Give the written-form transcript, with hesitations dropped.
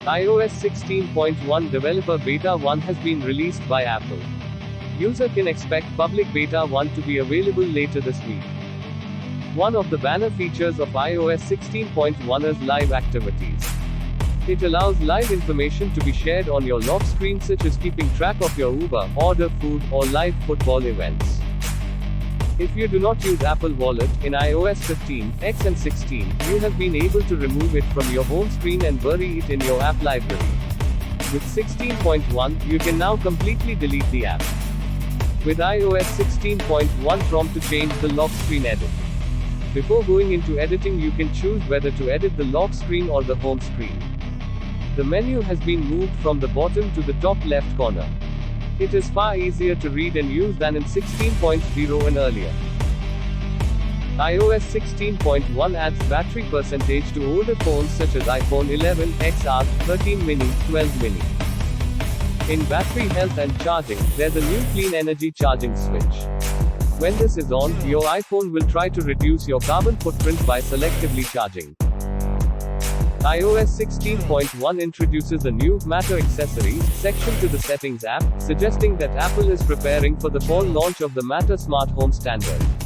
iOS 16.1 Developer Beta 1 has been released by Apple. User can expect public Beta 1 to be available later this week. One of the banner features of iOS 16.1 is live activities. It allows live information to be shared on your lock screen, such as keeping track of your Uber, order food, or live football events. If you do not use Apple Wallet, in iOS 15, X and 16, you have been able to remove it from your home screen and bury it in your app library. With 16.1, you can now completely delete the app. With iOS 16.1, prompt to change the lock screen edit. Before going into editing, you can choose whether to edit the lock screen or the home screen. The menu has been moved from the bottom to the top left corner. It is far easier to read and use than in 16.0 and earlier. iOS 16.1 adds battery percentage to older phones such as iPhone 11, XR, 13 mini, 12 mini. In battery health and charging, there's a new clean energy charging switch. When this is on, your iPhone will try to reduce your carbon footprint by selectively charging. iOS 16.1 introduces a new Matter accessories section to the Settings app, suggesting that Apple is preparing for the fall launch of the Matter smart home standard.